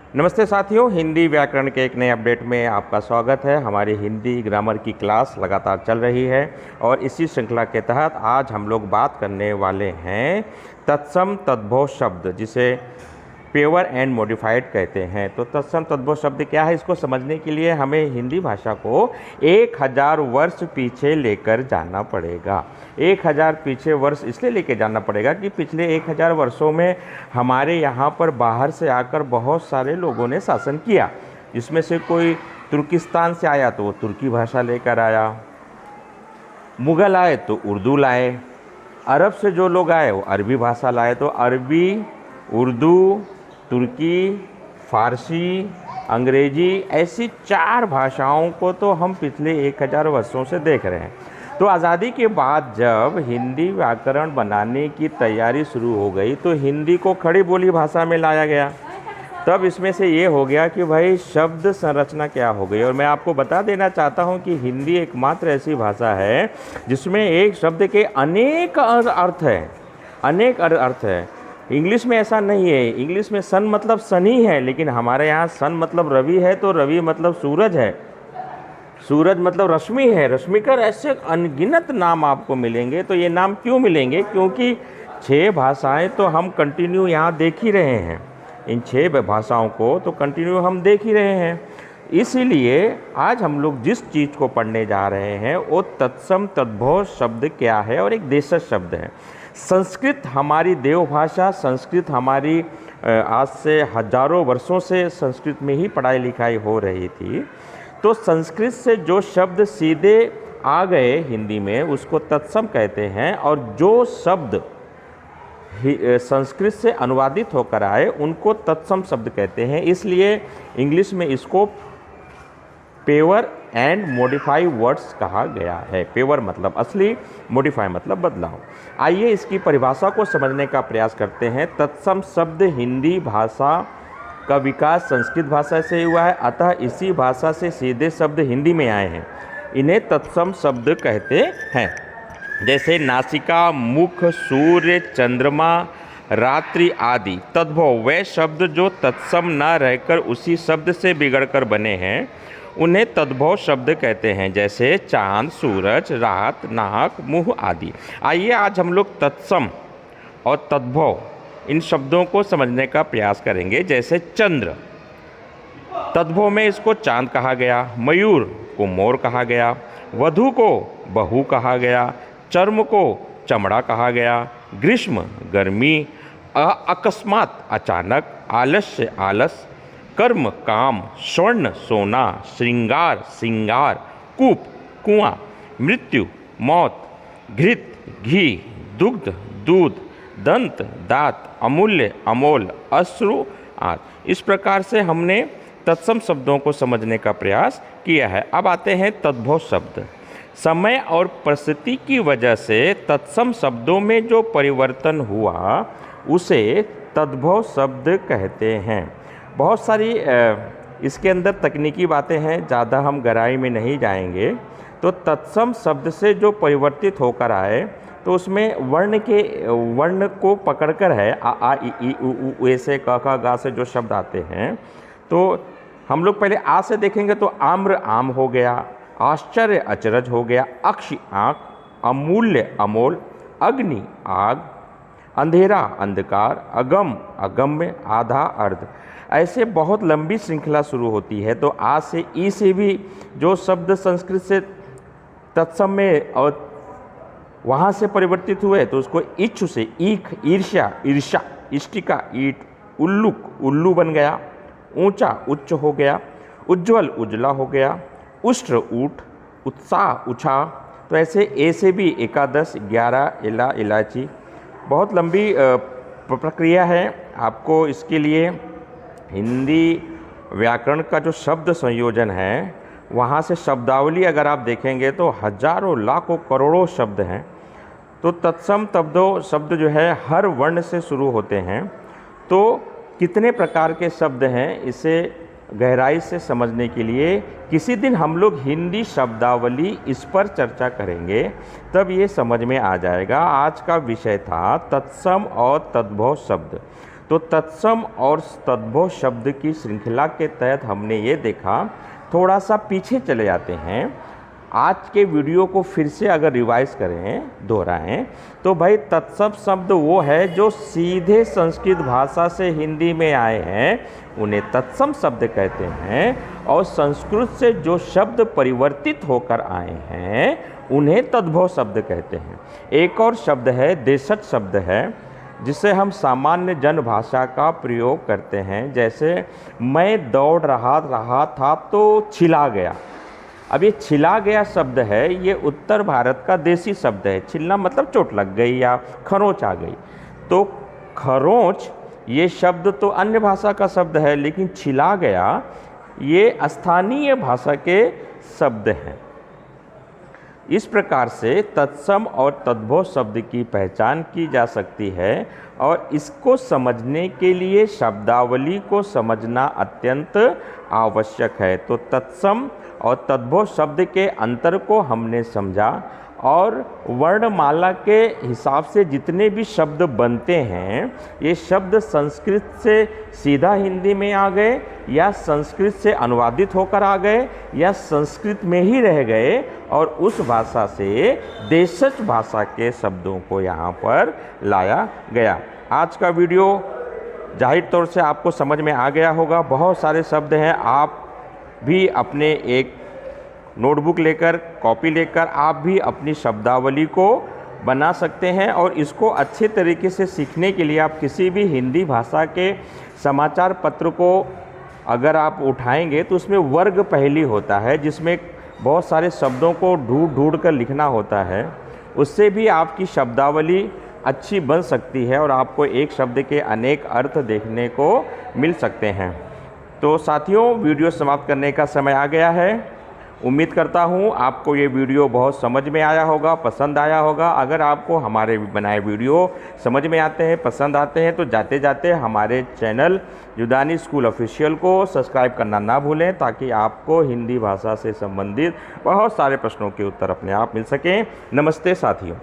नमस्ते साथियों, हिंदी व्याकरण के एक नए अपडेट में आपका स्वागत है। हमारी हिंदी ग्रामर की क्लास लगातार चल रही है और इसी श्रृंखला के तहत आज हम लोग बात करने वाले हैं तत्सम तद्भव शब्द, जिसे पेवर एंड मॉडिफाइड कहते हैं। तो तत्सम तद्भव शब्द क्या है, इसको समझने के लिए हमें हिंदी भाषा को 1000 वर्ष पीछे लेकर जाना पड़ेगा। 1000 पीछे वर्ष इसलिए लेकर जाना पड़ेगा कि पिछले 1000 वर्षों में हमारे यहाँ पर बाहर से आकर बहुत सारे लोगों ने शासन किया। जिसमें से कोई तुर्किस्तान से आया तो वो तुर्की भाषा लेकर आया, मुग़ल आए तो उर्दू लाए, अरब से जो लोग आए वो अरबी भाषा लाए। तो अरबी, उर्दू, तुर्की, फ़ारसी, अंग्रेजी, ऐसी 4 भाषाओं को तो हम पिछले 1000 वर्षों से देख रहे हैं। तो आज़ादी के बाद जब हिंदी व्याकरण बनाने की तैयारी शुरू हो गई तो हिंदी को खड़ी बोली भाषा में लाया गया। तब इसमें से ये हो गया कि भाई शब्द संरचना क्या हो गई। और मैं आपको बता देना चाहता हूँ कि हिंदी एकमात्र ऐसी भाषा है जिसमें एक शब्द के अनेक अर्थ हैं, अनेक अर्थ है। इंग्लिश में ऐसा नहीं है। इंग्लिश में सन मतलब सनी है, लेकिन हमारे यहाँ सन मतलब रवि है, तो रवि मतलब सूरज है, सूरज मतलब रश्मि है, रश्मिकर, ऐसे अनगिनत नाम आपको मिलेंगे। तो ये नाम क्यों मिलेंगे? क्योंकि 6 भाषाएं तो हम कंटिन्यू यहाँ देख ही रहे हैं। इन 6 भाषाओं को तो कंटिन्यू हम देख ही रहे हैं। इसीलिए आज हम लोग जिस चीज़ को पढ़ने जा रहे हैं वो तत्सम तद्भव शब्द क्या है और एक देशज शब्द है। संस्कृत हमारी देवभाषा, संस्कृत हमारी आज से हजारों वर्षों से संस्कृत में ही पढ़ाई लिखाई हो रही थी। तो संस्कृत से जो शब्द सीधे आ गए हिंदी में उसको तत्सम कहते हैं, और जो शब्द संस्कृत से अनुवादित होकर आए उनको तत्सम शब्द कहते हैं। इसलिए इंग्लिश में इसको पेवर एंड मॉडिफाई वर्ड्स कहा गया है। पेवर मतलब असली, मॉडिफाई मतलब बदलाव। आइए इसकी परिभाषा को समझने का प्रयास करते हैं। तत्सम शब्द हिंदी भाषा का विकास संस्कृत भाषा से हुआ है, अतः इसी भाषा से सीधे शब्द हिंदी में आए हैं। इन्हें तत्सम शब्द कहते हैं। जैसे नासिका, मुख, सूर्य, चंद्रमा, रात्रि आदि तद्भव वे शब्द जो तत्सम न रहकर उसी शब्द से बिगड़कर बने हैं उन्हें तद्भव शब्द कहते हैं। जैसे चांद, सूरज, रात, नाक, मुँह आदि। आइए आज हम लोग तत्सम और तद्भव इन शब्दों को समझने का प्रयास करेंगे। जैसे चंद्र, तद्भव में इसको चांद कहा गया, मयूर को मोर कहा गया, वधु को बहू कहा गया, चर्म को चमड़ा कहा गया, ग्रीष्म गर्मी, अकस्मात अचानक, आलस्य आलस, कर्म काम, स्वर्ण सोना, श्रृंगार सिंगार, कूप कुआं, मृत्यु मौत, घृत घी, दुग्ध दूध, दंत दांत, अमूल्य अमोल, अश्रु आदि। इस प्रकार से हमने तत्सम शब्दों को समझने का प्रयास किया है। अब आते हैं तद्भव शब्द। समय और परिस्थिति की वजह से तत्सम शब्दों में जो परिवर्तन हुआ उसे तद्भव शब्द कहते हैं। बहुत सारी इसके अंदर तकनीकी बातें हैं, ज़्यादा हम गहराई में नहीं जाएंगे। तो तत्सम शब्द से जो परिवर्तित होकर आए तो उसमें वर्ण को पकड़कर है, आ इ ई उ ऊ, ए से क ख ग से जो शब्द आते हैं तो हम लोग पहले आ से देखेंगे तो आम्र आम हो गया, आश्चर्य अचरज हो गया, अक्ष आँख, अमूल्य अमोल, अग्नि आग, अंधेरा अंधकार, अगम अगम्य, आधा अर्ध। ऐसे बहुत लंबी श्रृंखला शुरू होती है। तो आ से ई से भी जो शब्द संस्कृत से तत्सम में और वहाँ से परिवर्तित हुए तो उसको इच्छु से ईख, ईर्ष्या ईर्षा, इष्टिका ईट, उल्लुक उल्लू बन गया, ऊंचा उच्च हो गया, उज्ज्वल उजला हो गया, उष्ट्र ऊठ, उत्साह उछा। तो ऐसे ए से भी एकादश, 11 इला इलायची। बहुत लंबी प्रक्रिया है। आपको इसके लिए हिंदी व्याकरण का जो शब्द संयोजन है वहाँ से शब्दावली अगर आप देखेंगे तो हजारों लाखों करोड़ों शब्द हैं। तो तत्सम तद्भव शब्द जो है हर वर्ण से शुरू होते हैं। तो कितने प्रकार के शब्द हैं इसे गहराई से समझने के लिए किसी दिन हम लोग हिंदी शब्दावली इस पर चर्चा करेंगे, तब ये समझ में आ जाएगा। आज का विषय था तत्सम और तद्भव शब्द। तो तत्सम और तद्भव शब्द की श्रृंखला के तहत हमने ये देखा। थोड़ा सा पीछे चले जाते हैं, आज के वीडियो को फिर से अगर रिवाइज करें, दोहराएं, तो भाई तत्सम शब्द वो है जो सीधे संस्कृत भाषा से हिंदी में आए हैं, उन्हें तत्सम शब्द कहते हैं। और संस्कृत से जो शब्द परिवर्तित होकर आए हैं उन्हें तद्भव शब्द कहते हैं। एक और शब्द है देशज शब्द है, जिसे हम सामान्य जन भाषा का प्रयोग करते हैं। जैसे मैं दौड़ रहा था तो छिला गया। अब ये छिला गया शब्द है, ये उत्तर भारत का देसी शब्द है। छिलना मतलब चोट लग गई या खरोंच आ गई। तो खरोंच ये शब्द तो अन्य भाषा का शब्द है, लेकिन छिला गया ये स्थानीय भाषा के शब्द हैं। इस प्रकार से तत्सम और तद्भव शब्द की पहचान की जा सकती है और इसको समझने के लिए शब्दावली को समझना अत्यंत आवश्यक है। तो तत्सम और तद्भव शब्द के अंतर को हमने समझा और वर्णमाला के हिसाब से जितने भी शब्द बनते हैं, ये शब्द संस्कृत से सीधा हिंदी में आ गए या संस्कृत से अनुवादित होकर आ गए या संस्कृत में ही रह गए और उस भाषा से देशज भाषा के शब्दों को यहाँ पर लाया गया। आज का वीडियो जाहिर तौर से आपको समझ में आ गया होगा। बहुत सारे शब्द हैं, आप भी अपने एक नोटबुक लेकर, कॉपी लेकर आप भी अपनी शब्दावली को बना सकते हैं। और इसको अच्छे तरीके से सीखने के लिए आप किसी भी हिंदी भाषा के समाचार पत्र को अगर आप उठाएंगे तो उसमें वर्ग पहली होता है, जिसमें बहुत सारे शब्दों को ढूंढ कर लिखना होता है। उससे भी आपकी शब्दावली अच्छी बन सकती है और आपको एक शब्द के अनेक अर्थ देखने को मिल सकते हैं। तो साथियों, वीडियो समाप्त करने का समय आ गया है। उम्मीद करता हूँ आपको ये वीडियो बहुत समझ में आया होगा, पसंद आया होगा। अगर आपको हमारे बनाए वीडियो समझ में आते हैं, पसंद आते हैं, तो जाते जाते हमारे चैनल युदानी स्कूल ऑफिशियल को सब्सक्राइब करना ना भूलें, ताकि आपको हिंदी भाषा से संबंधित बहुत सारे प्रश्नों के उत्तर अपने आप मिल सकें। नमस्ते साथियों।